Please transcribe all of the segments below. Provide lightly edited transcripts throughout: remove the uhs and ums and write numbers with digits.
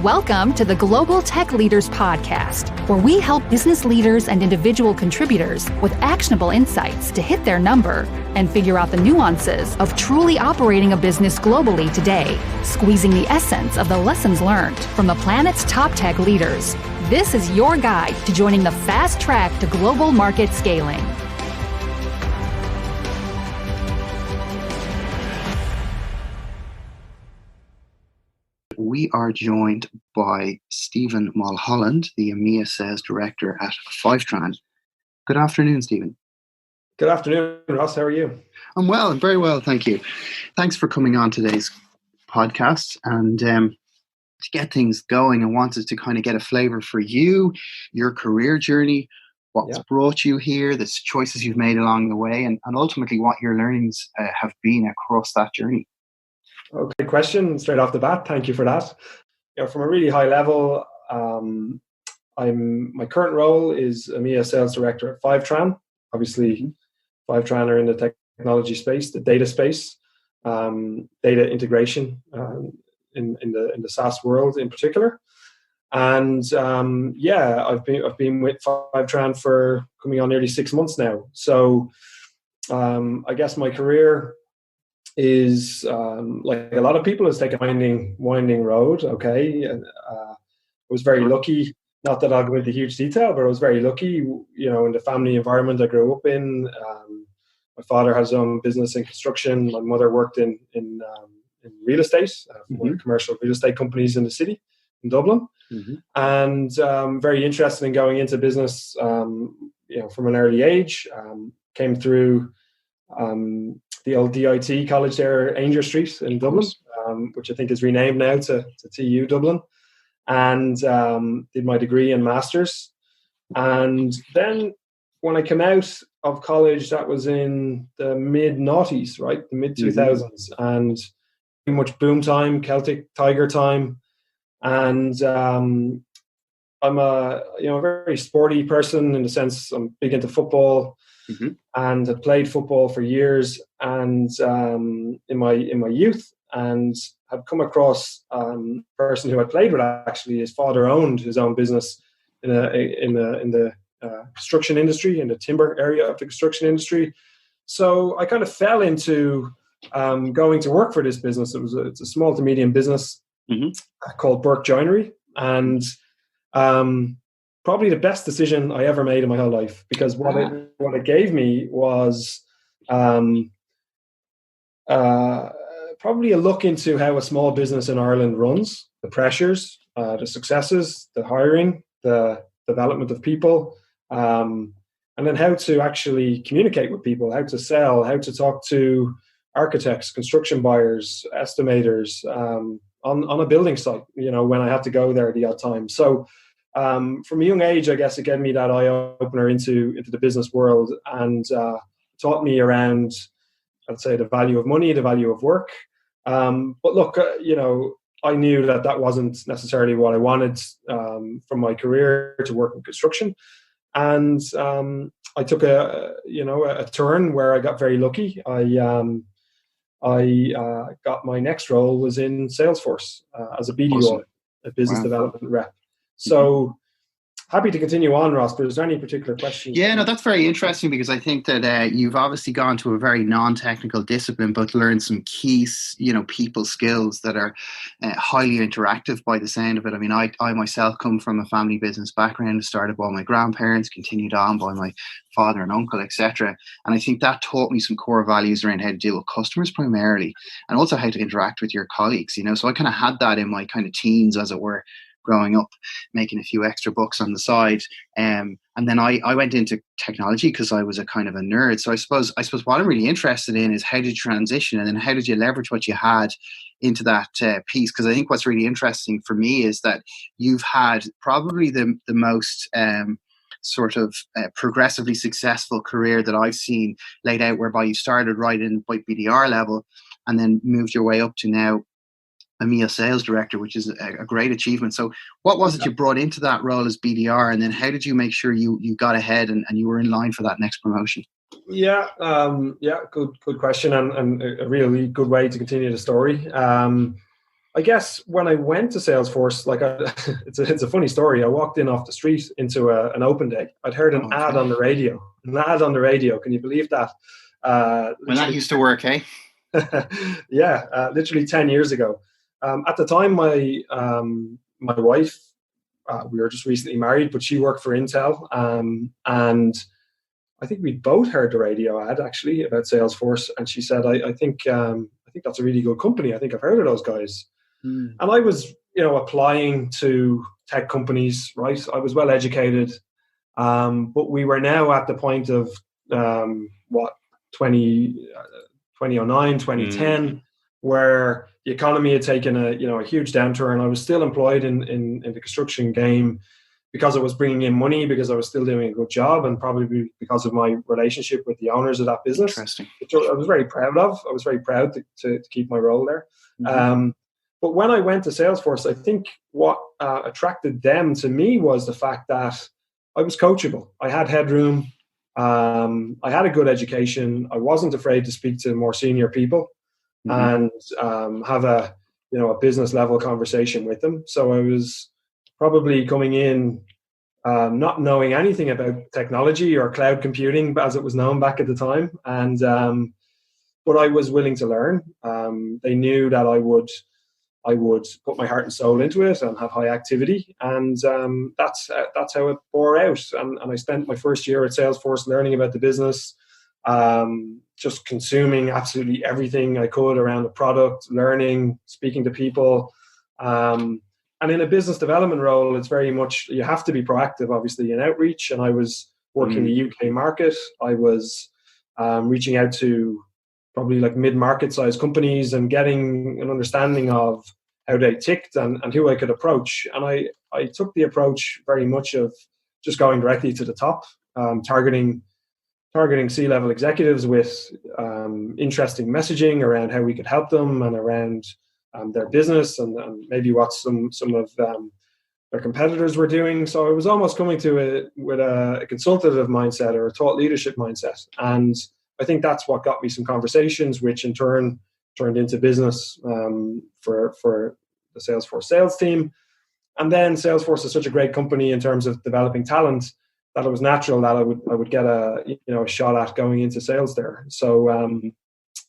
Welcome to the Global Tech Leaders Podcast, where we help business leaders and individual contributors with actionable insights to hit their number and figure out the nuances of truly operating a business globally today, squeezing the essence of the lessons learned from the planet's top tech leaders. This is your guide to joining the fast track to global market scaling. We are joined by Stephen Mulholland, the EMEA Sales Director at FiveTran. Good afternoon, Stephen. Good afternoon, Ross. How are you? I'm well, very well, thank you. Thanks for coming on today's podcast. And to get things going, I wanted to kind of get a flavor for you, your career journey, what's brought you here, the choices you've made along the way, and ultimately what your learnings have been across that journey. Okay, question straight off the bat. Thank you for that. From a really high level, my current role is EMEA Sales Director at FiveTran. Obviously, FiveTran are in the technology space, the data space, data integration in the SaaS world in particular. And I've been with FiveTran for coming on nearly 6 months now. So I guess my career is like a lot of people, has taken a winding road. Okay, I was very lucky. Not that I'll go into huge detail, but I was very lucky. In the family environment I grew up in. My father has his own business in construction. My mother worked in real estate, one of the commercial real estate companies in the city in Dublin, and very interested in going into business. From an early age, came through. The old DIT college there, Ainger Street in Dublin, which I think is renamed now to TU Dublin, and did my degree and master's. And then when I came out of college, that was in the mid-noughties, right? The mid-2000s, and pretty much boom time, Celtic Tiger time. And I'm a very sporty person in the sense I'm big into football. And had played football for years, and in my youth, and have come across a person who I played with. Actually, his father owned his own business in the construction industry, in the timber area of the construction industry. So I kind of fell into going to work for this business. It's a small to medium business called Burke Joinery, and probably the best decision I ever made in my whole life, because what it gave me was probably a look into how a small business in Ireland runs, the pressures, the successes, the hiring, the development of people, and then how to actually communicate with people, how to sell, how to talk to architects, construction buyers, estimators on a building site, when I had to go there the odd time. So from a young age, I guess it gave me that eye opener into the business world, and taught me around, I'd say, the value of money, the value of work. But look, I knew that wasn't necessarily what I wanted from my career, to work in construction. And I took a turn where I got very lucky. I got my next role was in Salesforce as a BDR, awesome. A business development rep. So happy to continue on, Ross, but is there any particular question? Yeah, no, that's very interesting, because I think that you've obviously gone to a very non-technical discipline, but learned some key, people skills that are highly interactive by the sound of it. I mean, I myself come from a family business background, started by my grandparents, continued on by my father and uncle, etc. And I think that taught me some core values around how to deal with customers primarily, and also how to interact with your colleagues, So I kind of had that in my kind of teens, as it were, growing up, making a few extra bucks on the side. And then I went into technology because I was a kind of a nerd. So I suppose what I'm really interested in is how did you transition, and then how did you leverage what you had into that piece? Because I think what's really interesting for me is that you've had probably the most sort of progressively successful career that I've seen laid out, whereby you started right in by BDR level and then moved your way up to now EMEA Sales Director, which is a great achievement. So what was it you brought into that role as BDR, and then how did you make sure you got ahead and you were in line for that next promotion? Good question, and a really good way to continue the story. I guess when I went to Salesforce, it's a funny story. I walked in off the street into an open day. I'd heard an ad on the radio. An ad on the radio. Can you believe that? When that used to work, eh? Yeah, literally 10 years ago. At the time, my wife, we were just recently married, but she worked for Intel, and I think we both heard the radio ad actually about Salesforce, and she said, "I think that's a really good company. I think I've heard of those guys." And I was, applying to tech companies, right? I was well educated, but we were now at the point of 2009, 2010, where the economy had taken a huge downturn. I was still employed in the construction game because I was bringing in money, because I was still doing a good job, and probably because of my relationship with the owners of that business, which I was very proud of. I was very proud to keep my role there. But when I went to Salesforce, I think what attracted them to me was the fact that I was coachable. I had headroom. I had a good education. I wasn't afraid to speak to more senior people and have a business level conversation with them. So I was probably coming in not knowing anything about technology or cloud computing as it was known back at the time, and but I was willing to learn. They knew that I would put my heart and soul into it and have high activity, and that's how it bore out. And I spent my first year at Salesforce learning about the business, just consuming absolutely everything I could around the product, learning, speaking to people. And in a business development role, it's very much, you have to be proactive, obviously, in outreach. And I was working the UK market. I was reaching out to probably like mid-market size companies and getting an understanding of how they ticked and who I could approach. And I took the approach very much of just going directly to the top, targeting C-level executives with interesting messaging around how we could help them and around their business and maybe what some of their competitors were doing. So I was almost coming to it with a consultative mindset or a thought leadership mindset. And I think that's what got me some conversations, which in turn turned into business for the Salesforce sales team. And then Salesforce is such a great company in terms of developing talent that it was natural that I would get a shot at going into sales there. So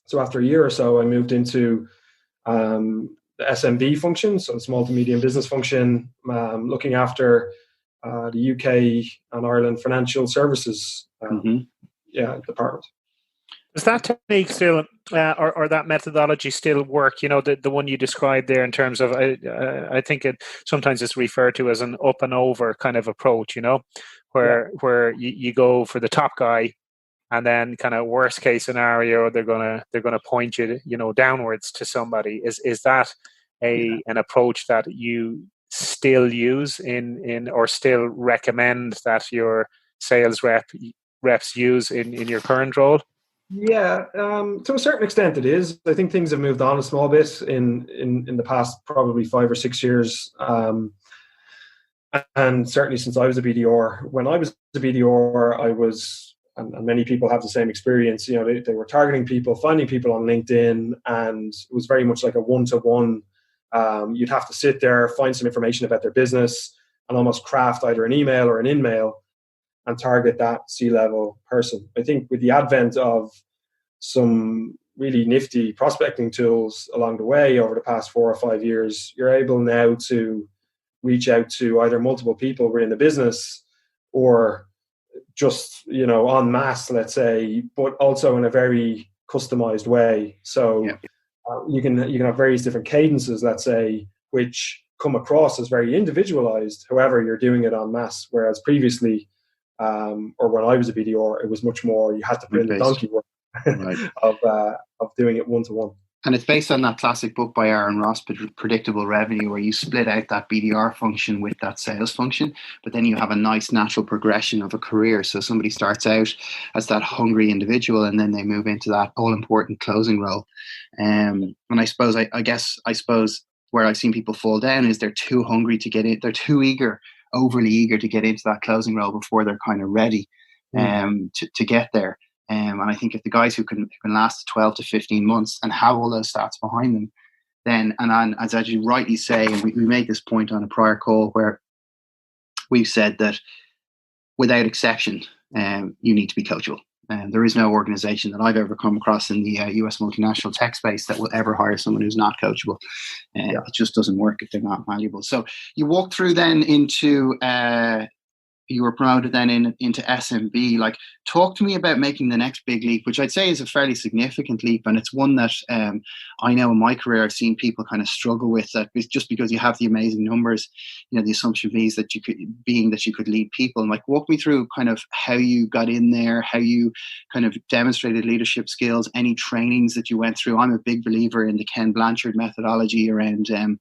so after a year or so, I moved into the SMB function, so the small to medium business function, looking after the UK and Ireland financial services department. Does that technique still, or that methodology still work? The one you described there in terms of, I think it sometimes it's referred to as an up and over kind of approach. Where you go for the top guy, and then kind of worst case scenario, they're gonna point you, downwards to somebody. Is that an approach that you still use in or still recommend that your sales reps use in your current role? Yeah, to a certain extent it is. I think things have moved on a small bit in the past probably 5 or 6 years. And certainly since I was a BDR, when I was a BDR, I was, and many people have the same experience, they were targeting people, finding people on LinkedIn, and it was very much like a one-to-one. You'd have to sit there, find some information about their business, and almost craft either an email or an in-mail and target that C-level person. I think with the advent of some really nifty prospecting tools along the way over the past 4 or 5 years, you're able now to reach out to either multiple people within the business or just, en masse, let's say, but also in a very customized way. So you can have various different cadences, let's say, which come across as very individualized. However, you're doing it en masse, whereas previously, or when I was a BDR, it was much more, you had to put in the donkey work of doing it one-to-one. And it's based on that classic book by Aaron Ross, Predictable Revenue, where you split out that BDR function with that sales function, but then you have a nice natural progression of a career. So somebody starts out as that hungry individual, and then they move into that all-important closing role. And I suppose, I guess where I've seen people fall down is they're too hungry to get in. They're too eager, overly eager to get into that closing role before they're kind of ready to get there. And I think if the guys who can last 12 to 15 months and have all those stats behind them, then, and as you rightly say, and we made this point on a prior call where we've said that without exception, you need to be coachable. There is no organization that I've ever come across in the US multinational tech space that will ever hire someone who's not coachable. It just doesn't work if they're not valuable. So you walk through then into, you were promoted then into SMB. Like, talk to me about making the next big leap, which I'd say is a fairly significant leap. And it's one that I know in my career, I've seen people kind of struggle with that just because you have the amazing numbers, the assumption is that you could lead people. And like, walk me through kind of how you got in there, how you kind of demonstrated leadership skills, any trainings that you went through. I'm a big believer in the Ken Blanchard methodology around, the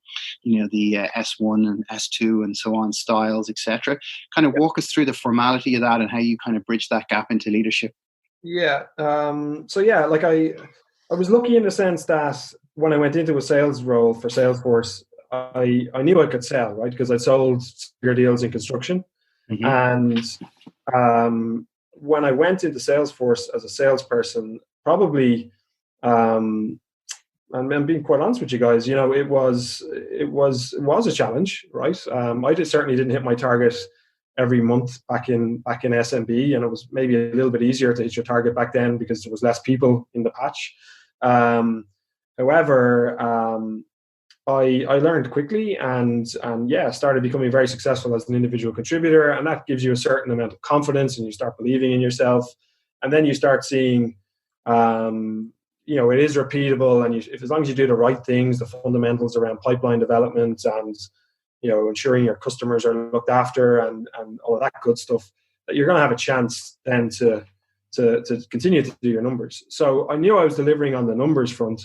S1 and S2 and so on styles, etc. Kind of walk us through the formality of that and how you kind of bridge that gap into leadership. Yeah. Like I was lucky in the sense that when I went into a sales role for Salesforce, I knew I could sell, right? Because I sold bigger deals in construction. Mm-hmm. And when I went into Salesforce as a salesperson, probably, and I'm being quite honest with you guys, it was a challenge, right? I certainly didn't hit my target every month back in SMB, and it was maybe a little bit easier to hit your target back then because there was less people in the patch. However, I learned quickly and started becoming very successful as an individual contributor, and that gives you a certain amount of confidence, and you start believing in yourself, and then you start seeing, it is repeatable, and as long as you do the right things, the fundamentals around pipeline development and ensuring your customers are looked after and all of that good stuff, that you're going to have a chance then to continue to do your numbers. So I knew I was delivering on the numbers front.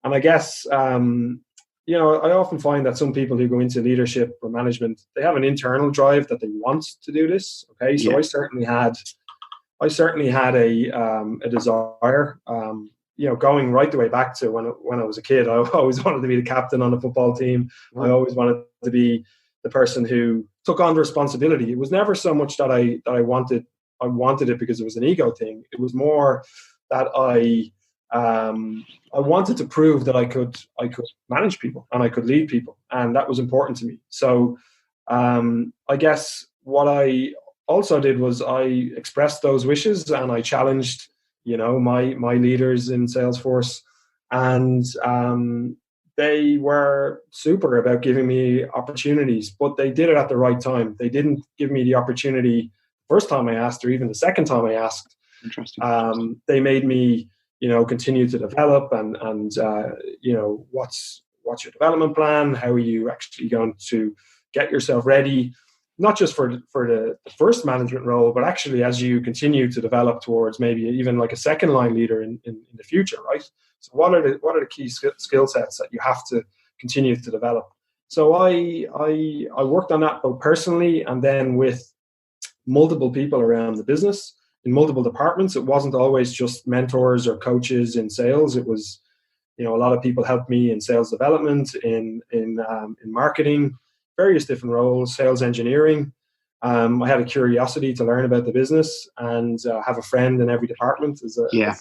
And I guess, I often find that some people who go into leadership or management, they have an internal drive that they want to do this. Okay. So yeah. I certainly had a desire, going right the way back to when I was a kid. I always wanted to be the captain on the football team. I always wanted to be the person who took on the responsibility. It was never so much that I wanted it because it was an ego thing. It was more that I wanted to prove that I could manage people and I could lead people, and that was important to me. So I guess what I also did was I expressed those wishes and I challenged my leaders in Salesforce, and they were super about giving me opportunities, but they did it at the right time. They didn't give me the opportunity the first time I asked, or even the second time I asked. Interesting. They made me, continue to develop and what's your development plan? How are you actually going to get yourself ready? Not just for the first management role, but actually as you continue to develop towards maybe even like a second line leader in the future, right? So what are the key skill sets that you have to continue to develop? So I worked on that both personally and then with multiple people around the business in multiple departments. It wasn't always just mentors or coaches in sales. It was, a lot of people helped me in sales development, in marketing, various different roles, sales engineering. I had a curiosity to learn about the business and have a friend in every department as a leader.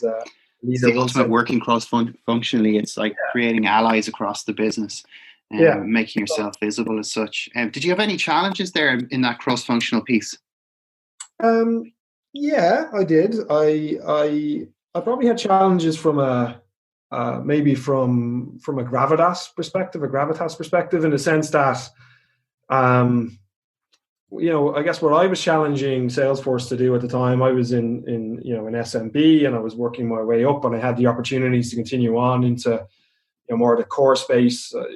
It's the ultimate working cross-functionally. It's like creating allies across the business and making yourself visible as such. Did you have any challenges there in that cross-functional piece? Yeah, I did. I probably had challenges from maybe from a gravitas perspective in the sense that, I guess what I was challenging Salesforce to do at the time, I was in SMB and I was working my way up, and I had the opportunities to continue on into more of the core space or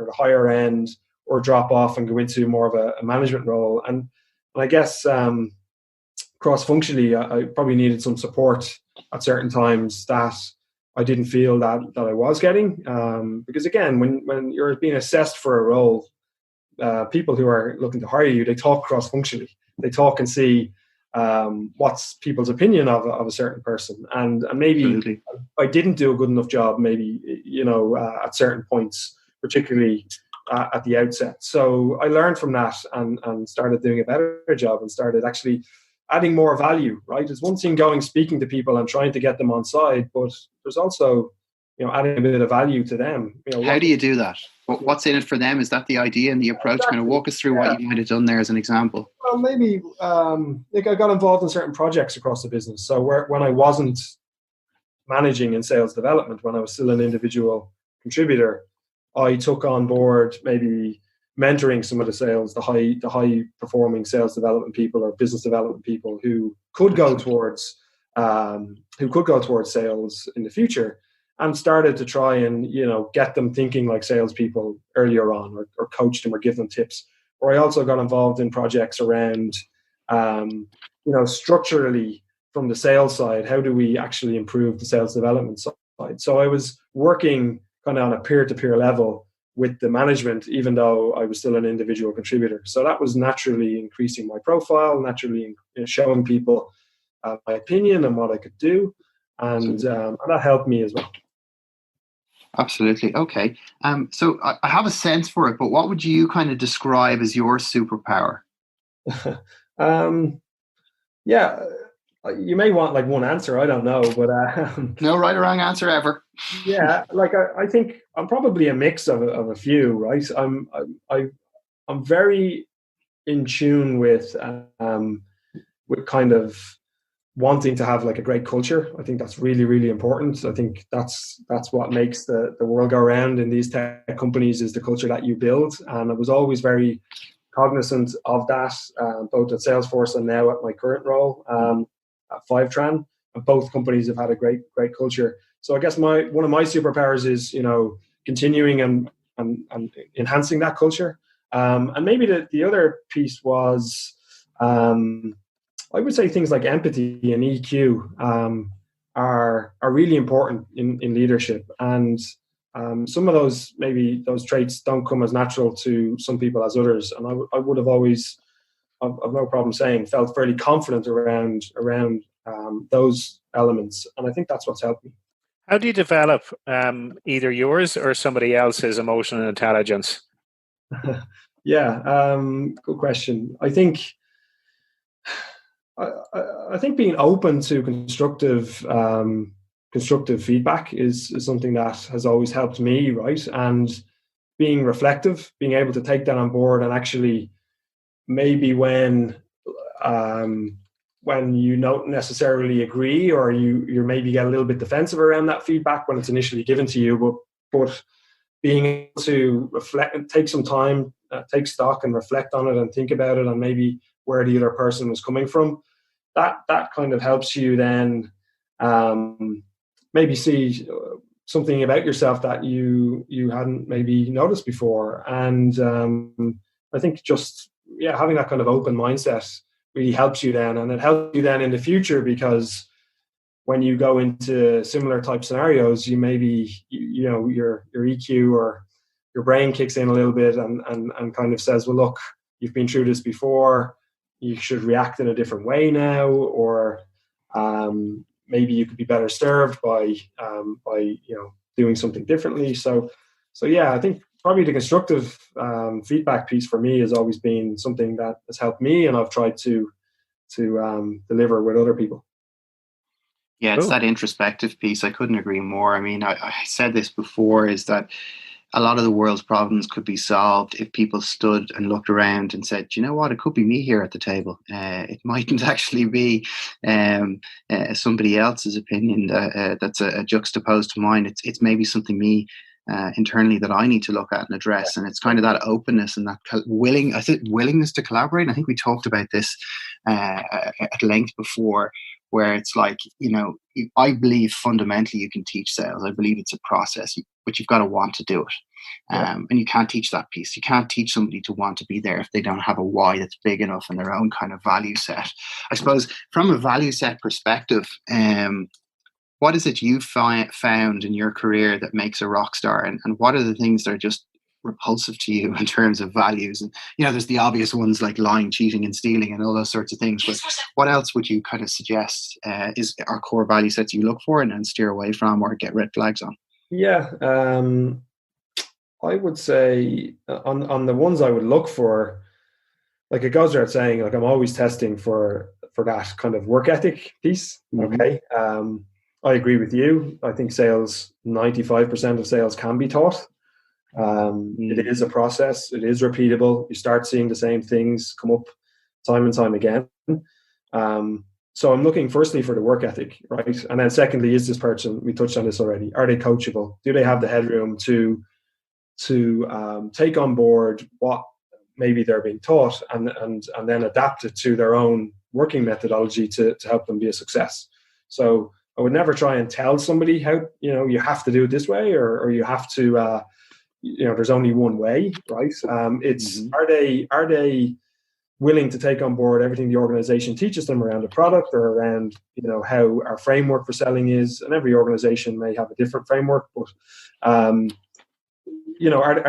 the higher end, or drop off and go into more of a management role. And I guess cross-functionally, I probably needed some support at certain times that I didn't feel that I was getting. Because again, when you're being assessed for a role, people who are looking to hire you, they talk cross-functionally. They talk and see what's people's opinion of a certain person. And maybe Absolutely. I didn't do a good enough job, maybe, at certain points, particularly at the outset. So I learned from that and started doing a better job and started actually adding more value, right? There's one thing speaking to people and trying to get them on side, but there's also adding a bit of value to them. How do you do that? What's in it for them? Is that the idea and the approach? Exactly. Kind of walk us through what you might have done there as an example. Well, maybe like I got involved in certain projects across the business. So when I wasn't managing in sales development, when I was still an individual contributor, I took on board maybe mentoring some of the high performing sales development people or business development people who could go towards sales in the future, and started to try and get them thinking like salespeople earlier on, or coach them or give them tips. Or I also got involved in projects around structurally from the sales side, how do we actually improve the sales development side? So I was working kind of on a peer-to-peer level with the management, even though I was still an individual contributor. So that was naturally increasing my profile, naturally showing people my opinion and what I could do. And that helped me as well. Absolutely. Okay. So I have a sense for it, but what would you kind of describe as your superpower? Yeah, you may want like one answer. I don't know, but no right or wrong answer ever. Yeah, like I think I'm probably a mix of a few. Right, I'm very in tune with kind of wanting to have like a great culture. I think that's really, really important. I think that's what makes the world go round in these tech companies, is the culture that you build. And I was always very cognizant of that, both at Salesforce and now at my current role at FiveTran. And both companies have had a great culture. So I guess one of my superpowers is continuing and enhancing that culture. And maybe the other piece was I would say things like empathy and EQ are really important in leadership. And some of those traits don't come as natural to some people as others. And I would have always, I've no problem saying, felt fairly confident around those elements. And I think that's what's helped me. How do you develop either yours or somebody else's emotional intelligence? Yeah, good question. I think being open to constructive feedback is something that has always helped me, right? And being reflective, being able to take that on board, and actually maybe when you don't necessarily agree, or you maybe get a little bit defensive around that feedback when it's initially given to you, but being able to reflect and take some time, take stock and reflect on it and think about it, and maybe where the other person was coming from, that kind of helps you then maybe see something about yourself that you hadn't maybe noticed before. And I think just having that kind of open mindset really helps you then, and it helps you then in the future, because when you go into similar type scenarios, you maybe your EQ or your brain kicks in a little bit and kind of says, well, look, you've been through this before, you should react in a different way now, or maybe you could be better served by doing something differently. So I think probably the constructive feedback piece for me has always been something that has helped me, and I've tried to deliver with other people. Yeah, it's that introspective piece. I couldn't agree more. I mean, I said this before, is that a lot of the world's problems could be solved if people stood and looked around and said, you know what, it could be me here at the table. It mightn't actually be somebody else's opinion that's a juxtaposed to mine. It's maybe something me internally that I need to look at and address. And it's kind of that openness and that willingness to collaborate. And I think we talked about this at length before, where it's like, I believe fundamentally you can teach sales. I believe it's a process, but you've got to want to do it. And you can't teach that piece. You can't teach somebody to want to be there if they don't have a why that's big enough in their own kind of value set. I suppose from a value set perspective, what is it you've found in your career that makes a rock star? And what are the things that are just repulsive to you in terms of values? And there's the obvious ones like lying, cheating and stealing and all those sorts of things, but what else would you kind of suggest is our core value sets you look for and steer away from or get red flags on? I would say on the ones I would look for, like it goes without saying, like I'm always testing for that kind of work ethic piece. Okay. I agree with you. I think 95% of sales can be taught. It is a process. It is repeatable. You start seeing the same things come up time and time again. So I'm looking firstly for the work ethic, right? And then secondly, is this person, we touched on this already, are they coachable? Do they have the headroom to take on board what maybe they're being taught and then adapt it to their own working methodology to help them be a success? So I would never try and tell somebody how, you have to do it this way, or you have to, there's only one way, right? It's are they willing to take on board everything the organization teaches them around the product, or around, how our framework for selling is? And every organization may have a different framework, but are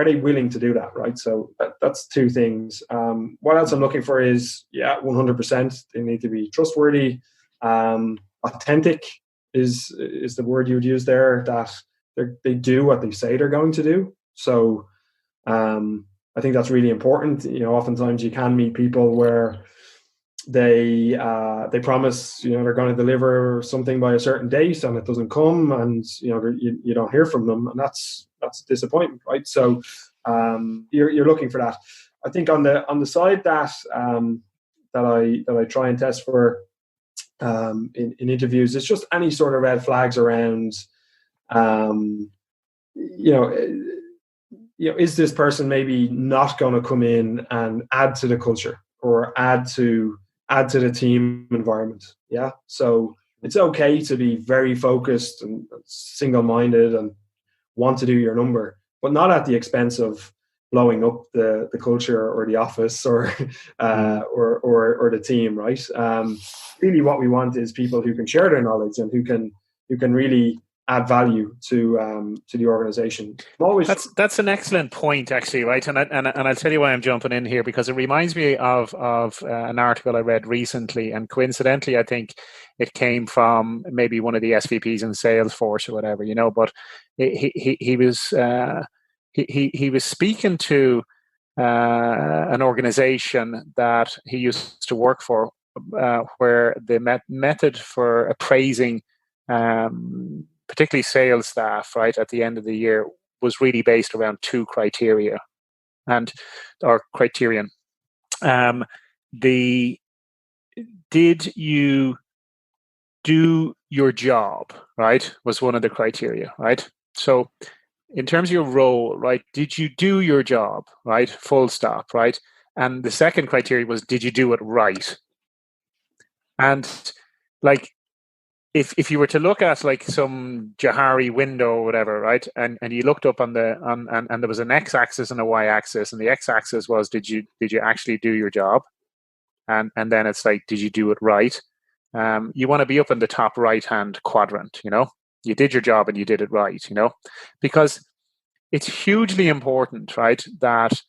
they willing to do that, right? So that's two things. What else I'm looking for is, 100%, they need to be trustworthy. Authentic is the word you would use there, that they do what they say they're going to do. So I think that's really important. Oftentimes you can meet people where they promise, they're going to deliver something by a certain date, and it doesn't come, and you don't hear from them, and that's a disappointment, right? So you're looking for that. I think on the side that I try and test for in interviews, it's just any sort of red flags around is this person maybe not going to come in and add to the culture, or add to the team environment? Yeah. So it's okay to be very focused and single-minded and want to do your number, but not at the expense of blowing up the culture or the office or the team, right? Really what we want is people who can share their knowledge and who can really add value to the organization. That's an excellent point, actually, right? And I'll tell you why I'm jumping in here, because it reminds me of an article I read recently, and coincidentally, I think it came from maybe one of the SVPs in Salesforce or whatever, but he was speaking to an organization that he used to work for, where the method for appraising particularly sales staff, right, at the end of the year, was really based around two criteria, or criterion. Did you do your job, right, was one of the criteria, right? So in terms of your role, right, did you do your job, right, full stop, right? And the second criteria was, did you do it right? And like, if you were to look at like some Johari window or whatever, right, and you looked up and there was an x-axis and a y-axis, and the x-axis was, did you actually do your job, and then it's like, did you do it right? You want to be up in the top right hand quadrant. You did your job and you did it right. Because it's hugely important, right, that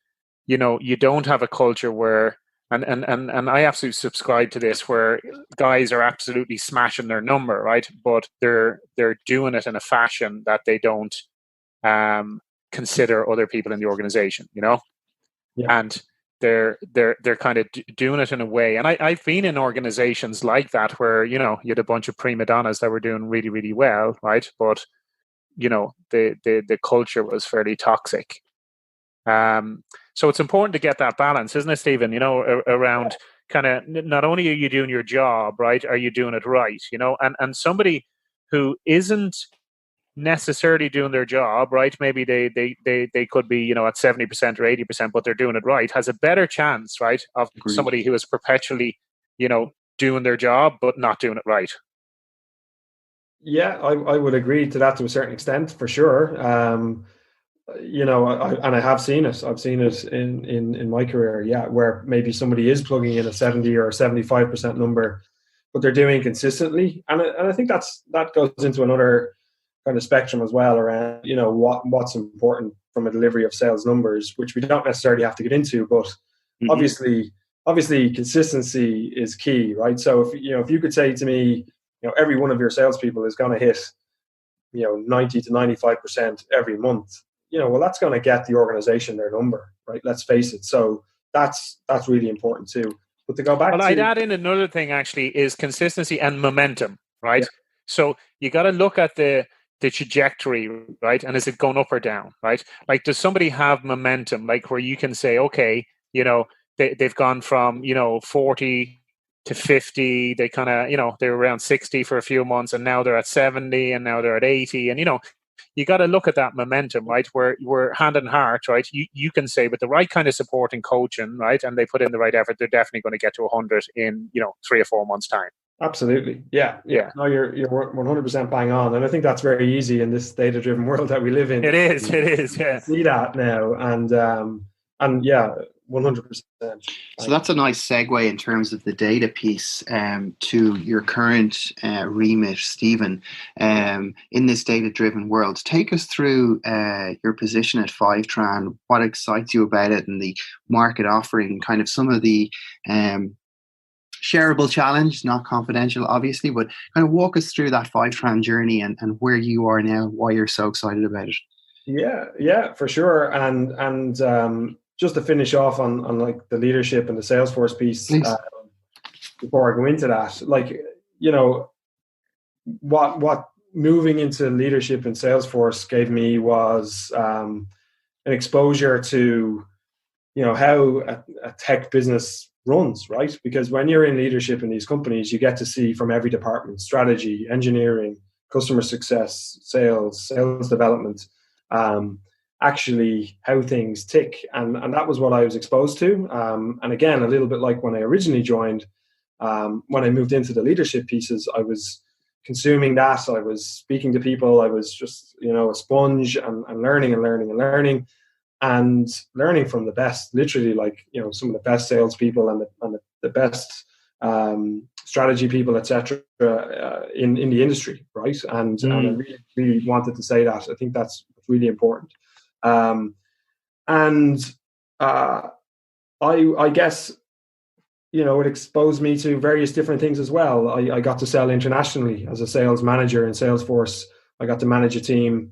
you don't have a culture where and I absolutely subscribe to this, where guys are absolutely smashing their number, right? But they're doing it in a fashion that they don't consider other people in the organization, Yeah. And they're kind of doing it in a way. And I've been in organizations like that where, you had a bunch of prima donnas that were doing really, really well, right? But, the culture was fairly toxic. So it's important to get that balance, isn't it, Stephen? Around kind of, not only are you doing your job, right, are you doing it right? And somebody who isn't necessarily doing their job, right, maybe they could be, at 70% or 80%, but they're doing it right, has a better chance, right, of somebody who is perpetually, doing their job but not doing it right. Yeah, I would agree to that to a certain extent, for sure. I have seen it. I've seen it in my career, where maybe somebody is plugging in a 70 or 75% number, but they're doing consistently. And I think that goes into another kind of spectrum as well around, what's important from a delivery of sales numbers, which we don't necessarily have to get into, but obviously consistency is key, right? So if you could say to me, every one of your salespeople is going to hit, 90 to 95% every month, well, that's going to get the organization their number, right? Let's face it. So that's really important too. But to go back I'd add in another thing, actually, is consistency and momentum, right? So you got to look at the trajectory, right? And is it going up or down, right? Like, does somebody have momentum, like where you can say, okay, they've gone from 40 to 50, they kind of they were around 60 for a few months, and now they're at 70, and now they're at 80, and you got to look at that momentum, right? Where we're hand in heart, right? You can say with the right kind of support and coaching, right, and they put in the right effort, they're definitely going to get to 100 in 3 or 4 months time. Absolutely. Yeah. No, you're 100% bang on. And I think that's very easy in this data-driven world that we live in. It is. Yeah. See that now. And yeah, 100%. So that's a nice segue in terms of the data piece to your current remit, Stephen, in this data-driven world. Take us through your position at FiveTran, what excites you about it, and the market offering, kind of some of the shareable challenge, not confidential, obviously, but kind of walk us through that FiveTran journey and where you are now, why you're so excited about it. Yeah, for sure. And just to finish off on like the leadership and the Salesforce piece, before I go into that, like, what moving into leadership in Salesforce gave me was an exposure to, how a tech business runs, right? Because when you're in leadership in these companies, you get to see from every department: strategy, engineering, customer success, sales development, actually how things tick. And that was what I was exposed to. And again, a little bit like when I originally joined, when I moved into the leadership pieces, I was consuming that. I was speaking to people. I was just, a sponge and learning and learning from the best, literally, like, some of the best salespeople and the best strategy people, etc., in the industry, right? And I really, really wanted to say that. I think that's really important. I guess, it exposed me to various different things as well. I got to sell internationally as a sales manager in Salesforce. I got to manage a team.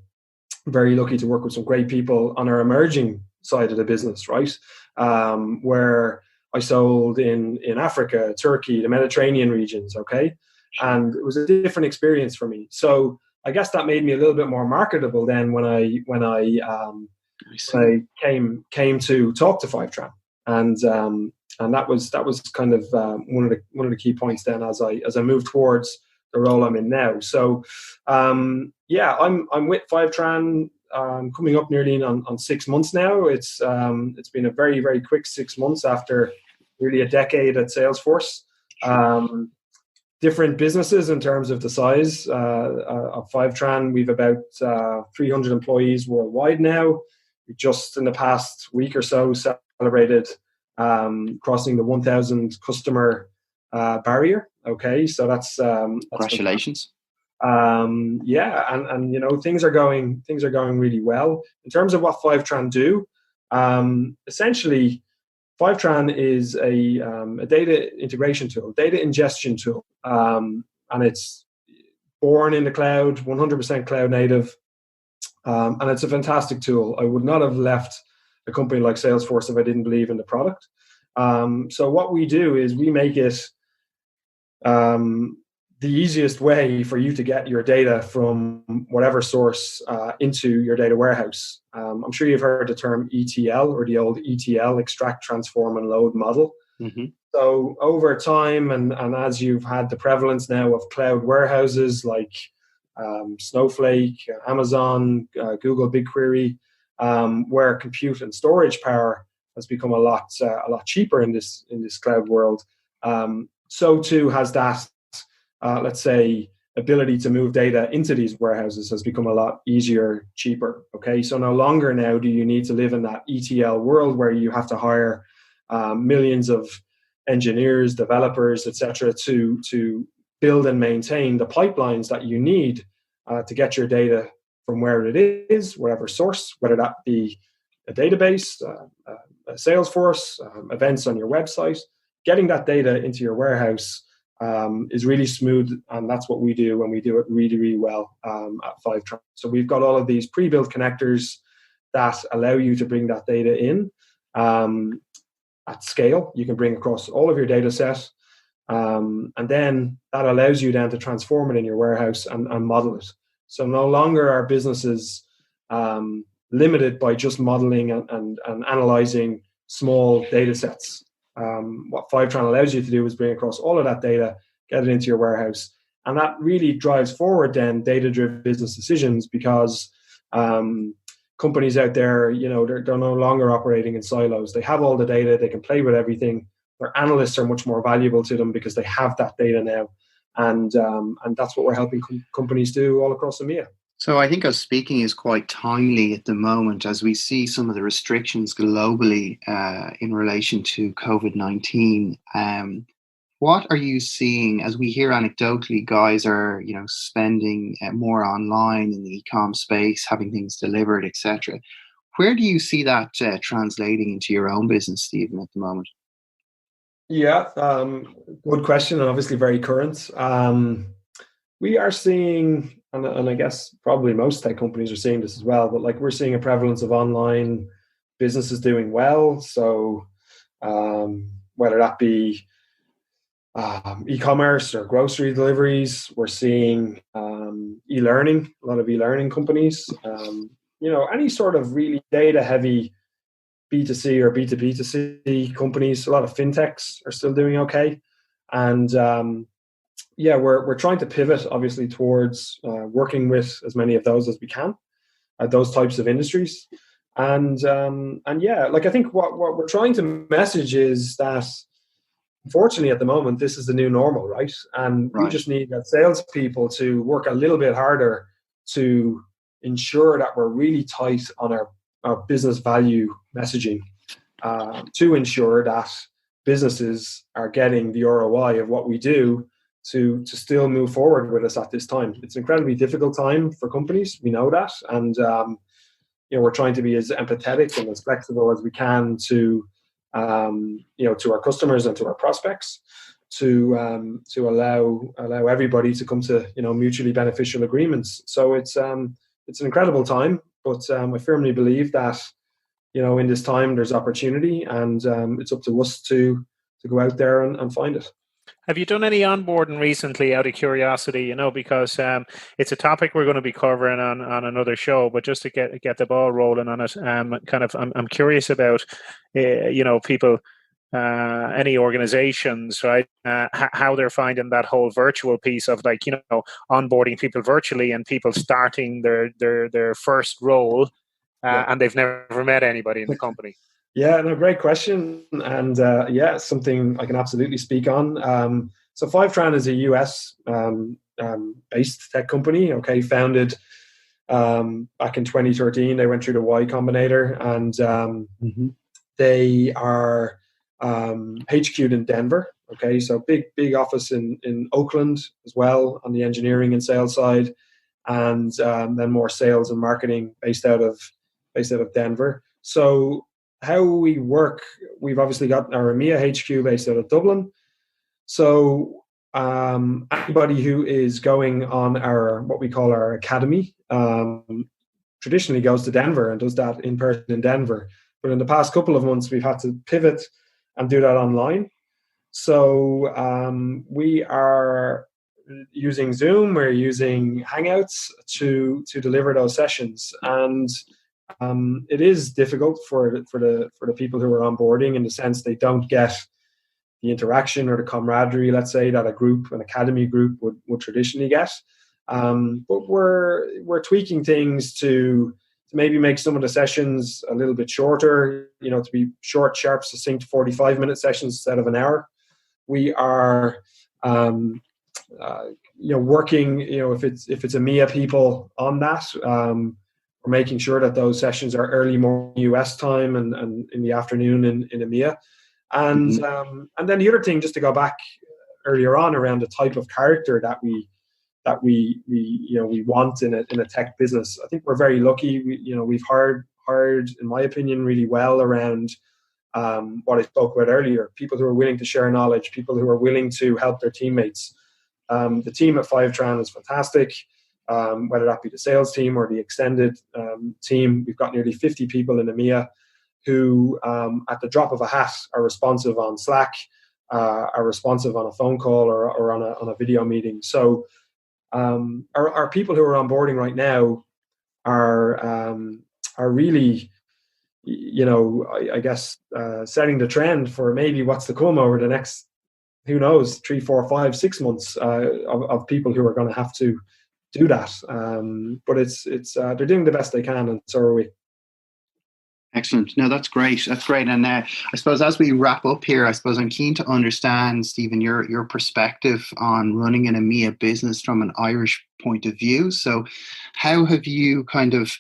Very lucky to work with some great people on our emerging side of the business, right? Where I sold in Africa, Turkey, the Mediterranean regions, okay? And it was a different experience for me. So I guess that made me a little bit more marketable then when I came to talk to FiveTran. And that was kind of one of the key points then as I moved towards the role I'm in now. So I'm with FiveTran coming up nearly on 6 months now. It's been a very, very quick 6 months after nearly a decade at Salesforce. Different businesses in terms of the size of FiveTran. We've about 300 employees worldwide now. We just in the past week or so celebrated crossing the 1,000 customer barrier. Okay, so that's congratulations. And things are going really well in terms of what FiveTran do. Essentially, FiveTran is a data integration tool, data ingestion tool, and it's born in the cloud, 100% cloud native, and it's a fantastic tool. I would not have left a company like Salesforce if I didn't believe in the product. So what we do is we make it the easiest way for you to get your data from whatever source into your data warehouse. I'm sure you've heard the term ETL, or the old ETL, extract, transform, and load model. Mm-hmm. So over time, and as you've had the prevalence now of cloud warehouses like Snowflake, Amazon, Google BigQuery, where compute and storage power has become a lot cheaper in this cloud world, so too has that, let's say, ability to move data into these warehouses has become a lot easier, cheaper. Okay, so no longer now do you need to live in that ETL world where you have to hire millions of engineers, developers, etc., to build and maintain the pipelines that you need to get your data from where it is, whatever source, whether that be a database, a Salesforce, events on your website. Getting that data into your warehouse is really smooth, and that's what we do, and we do it really, really well at FiveTran. So we've got all of these pre-built connectors that allow you to bring that data in at scale. You can bring across all of your data set. And then that allows you then to transform it in your warehouse and model it. So no longer are businesses limited by just modeling and analyzing small data sets. What FiveTran allows you to do is bring across all of that data, get it into your warehouse. And that really drives forward then data-driven business decisions, because companies out there, they're no longer operating in silos. They have all the data, they can play with everything. Their analysts are much more valuable to them because they have that data now. And that's what we're helping companies do all across EMEA. So I think us speaking is quite timely at the moment as we see some of the restrictions globally in relation to COVID-19. What are you seeing as we hear anecdotally guys are, spending more online in the e-com space, having things delivered, etc. Where do you see that translating into your own business, Stephen, at the moment? Yeah, good question, and obviously very current. We are seeing, and I guess probably most tech companies are seeing this as well, but like we're seeing a prevalence of online businesses doing well. So whether that be e-commerce or grocery deliveries, we're seeing e-learning, a lot of e-learning companies, any sort of really data-heavy B2C or B2B2C companies. A lot of fintechs are still doing okay. And we're trying to pivot obviously towards working with as many of those as we can at those types of industries. And I think what we're trying to message is that unfortunately at the moment this is the new normal, right? And we just need that salespeople to work a little bit harder to ensure that we're really tight on our business value messaging, to ensure that businesses are getting the ROI of what we do to still move forward with us at this time. It's an incredibly difficult time for companies. We know that. And, we're trying to be as empathetic and as flexible as we can to our customers and to our prospects to allow everybody to come to, mutually beneficial agreements. So it's an incredible time, but I firmly believe that, in this time there's opportunity, and it's up to us to go out there and find it. Have you done any onboarding recently, out of curiosity? Because it's a topic we're going to be covering on another show. But just to get the ball rolling on it, I'm curious about people, any organizations, right? How they're finding that whole virtual piece of onboarding people virtually and people starting their first role, and they've never met anybody in the company. Yeah, no, great question. And something I can absolutely speak on. So FiveTran is a US based tech company, founded back in 2013. They went through the Y Combinator, and they are HQ'd in Denver. So big office in Oakland as well on the engineering and sales side, and then more sales and marketing based out of Denver. So how we work, we've obviously got our EMEA HQ based out of Dublin. So anybody who is going on what we call our academy traditionally goes to Denver and does that in person in Denver. But in the past couple of months, we've had to pivot and do that online. So we are using Zoom, we're using Hangouts to deliver those sessions. And it is difficult for the people who are onboarding, in the sense they don't get the interaction or the camaraderie, let's say, that an academy group would traditionally get. But we're tweaking things to maybe make some of the sessions a little bit shorter, to be short, sharp, succinct 45-minute sessions instead of an hour. We are working, if it's EMEA people on that. We're making sure that those sessions are early morning US time and in the afternoon in EMEA. And then the other thing, just to go back earlier on around the type of character that we want in a tech business. I think we're very lucky. We've hired, in my opinion, really well around what I spoke about earlier. People who are willing to share knowledge, people who are willing to help their teammates. The team at FiveTran is fantastic. Whether that be the sales team or the extended team, we've got nearly 50 people in EMEA who, at the drop of a hat, are responsive on Slack, are responsive on a phone call or on a video meeting. So our people who are onboarding right now are really, I guess, setting the trend for maybe what's to come over the next, who knows, 3, 4, 5, 6 months of people who are going to have to do that. But it's they're doing the best they can, and so are we. Excellent. No, that's great. That's great. And I suppose as we wrap up here, I suppose I'm keen to understand, Stephen, your perspective on running an EMEA business from an Irish point of view. So how have you kind of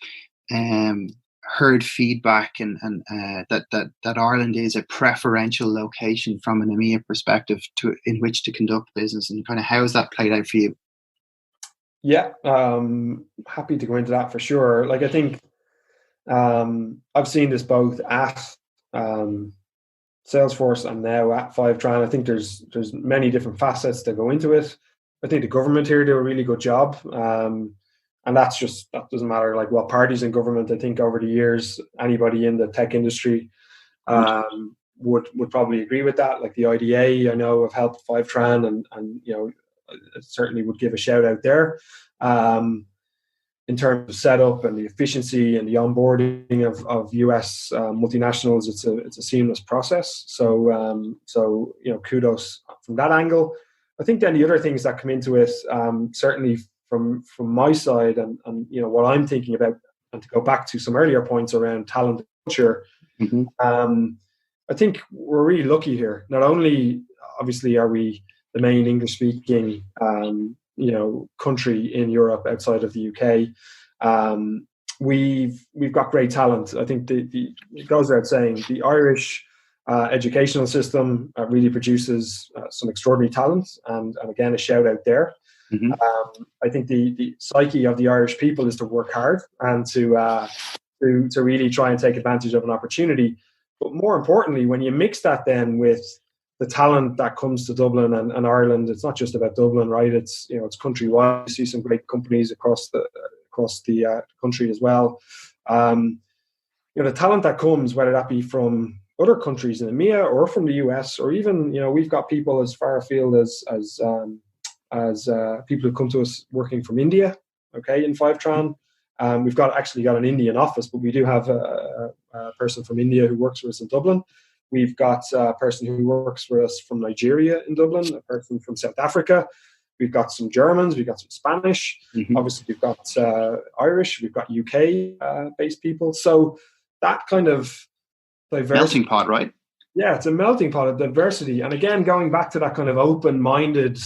heard feedback and that Ireland is a preferential location from an EMEA perspective in which to conduct business, and kind of how has that played out for you? Yeah, happy to go into that for sure. Like, I think I've seen this both at Salesforce and now at FiveTran. I think there's many different facets that go into it. I think the government here do a really good job, and that doesn't matter like what parties in government. I think over the years, anybody in the tech industry would probably agree with that. Like the IDA, I know have helped FiveTran, and certainly would give a shout out there. In terms of setup and the efficiency and the onboarding of US multinationals, it's a seamless process. So kudos from that angle. I think then the other things that come into it, certainly from my side, and what I'm thinking about, and to go back to some earlier points around talent and culture, I think we're really lucky here. Not only obviously are we the main English speaking country in Europe outside of the UK. We've got great talent. I think it goes without saying the Irish educational system really produces some extraordinary talent, and again a shout out there. I think the psyche of the Irish people is to work hard and to really try and take advantage of an opportunity. But more importantly, when you mix that then with the talent that comes to Dublin and Ireland, it's not just about Dublin, right? It's it's countrywide. You see some great companies across the country as well. The talent that comes, whether that be from other countries in EMEA or from the US, or even we've got people as far afield as people who come to us working from India. Okay, in FiveTran, we've got an Indian office, but we do have a person from India who works for us in Dublin. We've got a person who works for us from Nigeria in Dublin, a person from South Africa. We've got some Germans, we've got some Spanish. Obviously, we've got Irish, we've got UK-based people. So that kind of diversity. Melting pot, right? Yeah, it's a melting pot of diversity. And again, going back to that kind of open-minded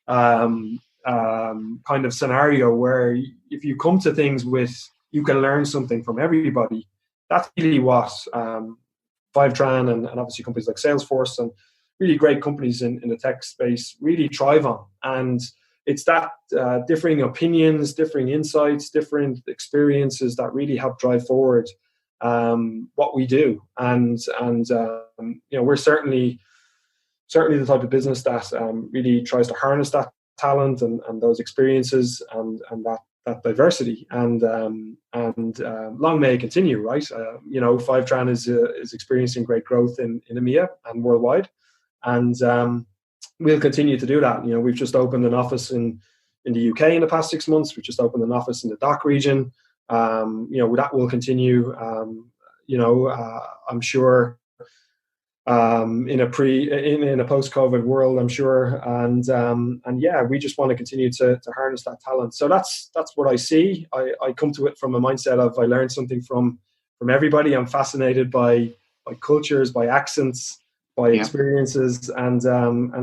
kind of scenario where if you come to things with, you can learn something from everybody. That's really what FiveTran and obviously companies like Salesforce and really great companies in the tech space really thrive on. And it's that differing opinions, differing insights, different experiences that really help drive forward what we do. And we're certainly the type of business that really tries to harness that talent and those experiences and that diversity, and long may it continue, right? FiveTran is experiencing great growth in EMEA and worldwide, and we'll continue to do that. We've just opened an office in the UK in the past 6 months. We've just opened an office in the DACH region. That will continue. I'm sure in a post-COVID world, I'm sure, and yeah, we just want to continue to harness that talent. So that's what I see. I come to it from a mindset of I learn something from everybody. I'm fascinated by cultures, by accents, by experiences, and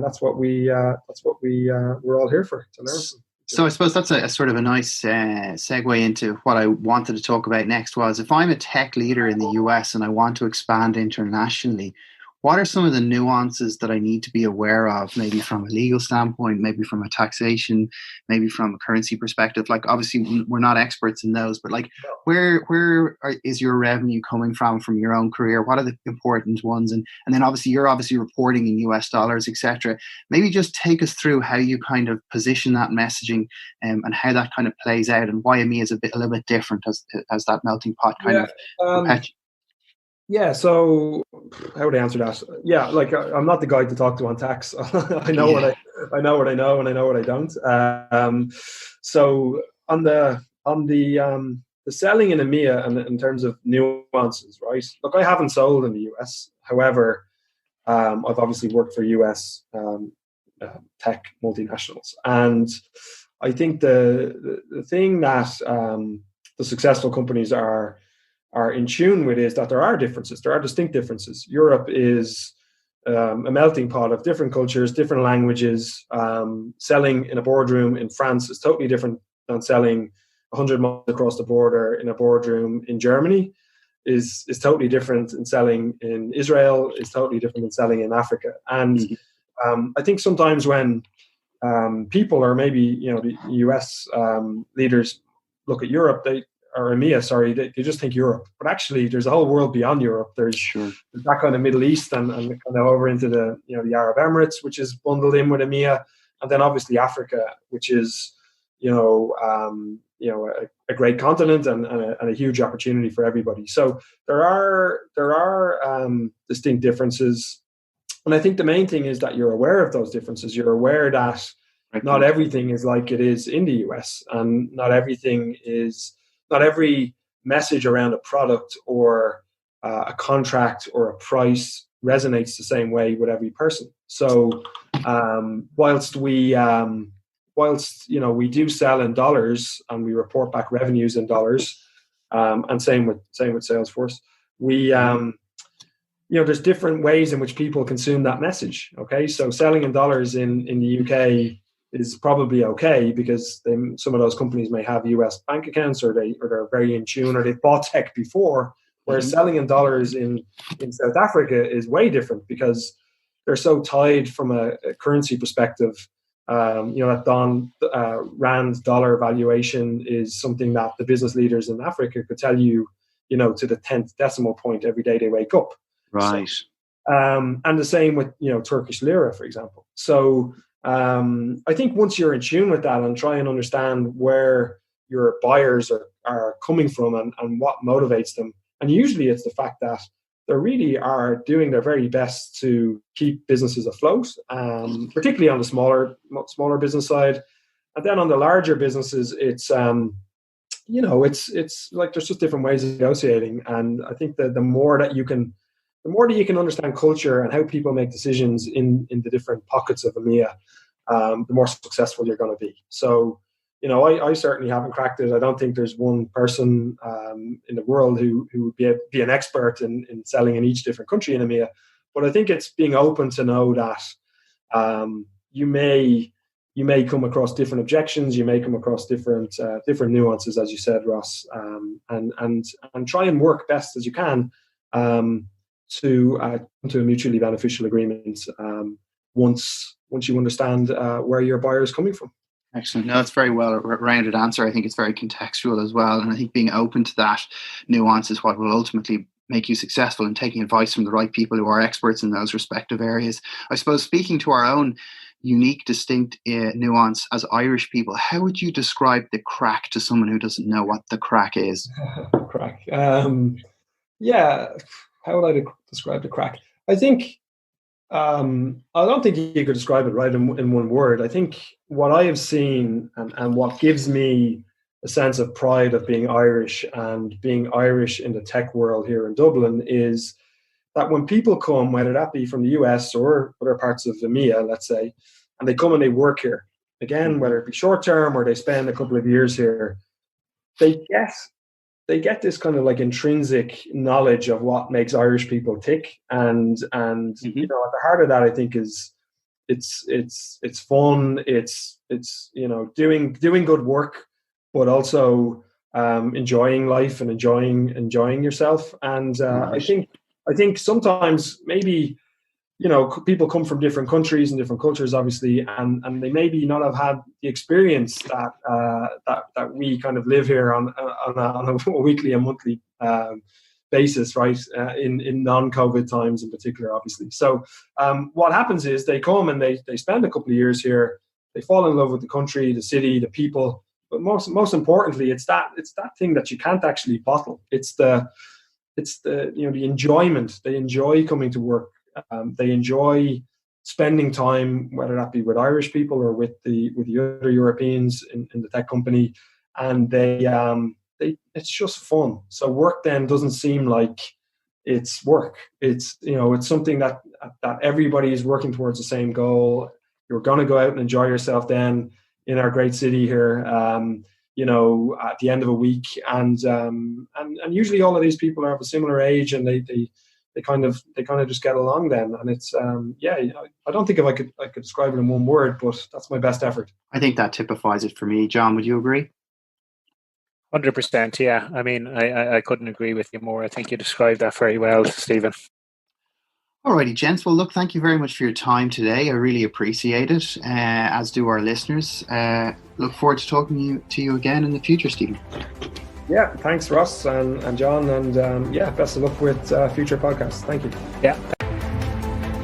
that's what we're all here for, to learn from. So I suppose that's a sort of a nice segue into what I wanted to talk about next. Was if I'm a tech leader in the US and I want to expand internationally, what are some of the nuances that I need to be aware of, maybe from a legal standpoint, maybe from a taxation, maybe from a currency perspective? Like, obviously, we're not experts in those, but like, where is your revenue coming from your own career? What are the important ones? And then obviously, you're reporting in US dollars, etc. Maybe just take us through how you kind of position that messaging and how that kind of plays out, and why EMEA is a little bit different as that melting pot kind of perpetuates. Yeah, so how would I answer that? Yeah, like I'm not the guy to talk to on tax. I know Yeah. I know what I know, and I know what I don't. So on the selling in EMEA and in terms of nuances, right? Look, I haven't sold in the US. However, I've obviously worked for US tech multinationals, and I think the thing that the successful companies are in tune with is that there are differences. There are distinct differences. Europe is a melting pot of different cultures, different languages. Selling in a boardroom in France is totally different than selling 100 miles across the border in a boardroom in Germany. Is totally different in selling in Israel. Is totally different than selling in Africa. And I think sometimes when people, or maybe the US leaders, look at Europe, or EMEA, sorry, they just think Europe. But actually, there's a whole world beyond Europe. There's that kind of Middle East and kind of over into the the Arab Emirates, which is bundled in with EMEA, and then obviously Africa, which is a great continent and a huge opportunity for everybody. So there are distinct differences, and I think the main thing is that you're aware of those differences. You're aware that not everything is like it is in the US, and not every message around a product or a contract or a price resonates the same way with every person. So whilst we do sell in dollars and we report back revenues in dollars, and same with Salesforce, we there's different ways in which people consume that message. Okay, so selling in dollars in the UK is probably okay because some of those companies may have US bank accounts, or they're very in tune, or they've bought tech before. Whereas selling in dollars in South Africa is way different because they're so tied from a currency perspective. That rand dollar valuation is something that the business leaders in Africa could tell you, to the 10th decimal point every day they wake up. Right. So, and the same with Turkish lira, for example. So I think once you're in tune with that and try and understand where your buyers are coming from and what motivates them, and usually it's the fact that they really are doing their very best to keep businesses afloat, particularly on the smaller business side. And then on the larger businesses, it's it's like there's just different ways of negotiating. And I think that the more that you can understand culture and how people make decisions in the different pockets of EMEA, the more successful you're going to be. So, I certainly haven't cracked it. I don't think there's one person in the world who would be an expert in selling in each different country in EMEA. But I think it's being open to know that you may come across different objections, you may come across different nuances, as you said, Ross, and try and work best as you can to a mutually beneficial agreement once you understand where your buyer is coming from. Excellent. No, it's very well-rounded answer. I think it's very contextual as well. And I think being open to that nuance is what will ultimately make you successful in taking advice from the right people who are experts in those respective areas. I suppose speaking to our own unique, distinct nuance as Irish people, how would you describe the crack to someone who doesn't know what the crack is? Crack. Yeah. How would I describe the crack? I think I don't think you could describe it right in one word. I think what I have seen and what gives me a sense of pride of being Irish and being Irish in the tech world here in Dublin is that when people come, whether that be from the US or other parts of EMEA, let's say, and they come and they work here, again, whether it be short term or they spend a couple of years here, they get this kind of like intrinsic knowledge of what makes Irish people tick, and at the heart of that, I think is it's fun, it's doing good work, but also enjoying life and enjoying yourself. And I think sometimes maybe people come from different countries and different cultures, obviously, and they maybe not have had the experience that we kind of live here on a weekly and monthly basis, right? In non-COVID times in particular, obviously. So what happens is they come and they spend a couple of years here. They fall in love with the country, the city, the people. But most importantly, it's that thing that you can't actually bottle. It's the it's the the enjoyment. They enjoy coming to work. They enjoy spending time, whether that be with Irish people or with the other Europeans in the tech company, and it's just fun. So work then doesn't seem like it's work. It's it's something that everybody is working towards the same goal. You're going to go out and enjoy yourself then in our great city here. At the end of a week, and usually all of these people are of a similar age, and they kind of just get along then, and it's I don't think if I could describe it in one word, but that's my best effort. I think that typifies it for me. John, would you agree? 100%, yeah. I mean, I couldn't agree with you more. I think you described that very well, Stephen. Alrighty, gents. Well, look, thank you very much for your time today. I really appreciate it, as do our listeners. Look forward to talking to you again in the future, Stephen. Yeah, thanks, Ross and John, and best of luck with future podcasts. Thank you. Yeah.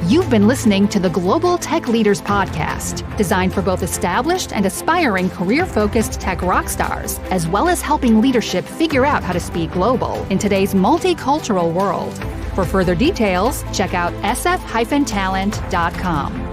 You've been listening to the Global Tech Leaders Podcast, designed for both established and aspiring career-focused tech rock stars, as well as helping leadership figure out how to speak global in today's multicultural world. For further details, check out sf-talent.com.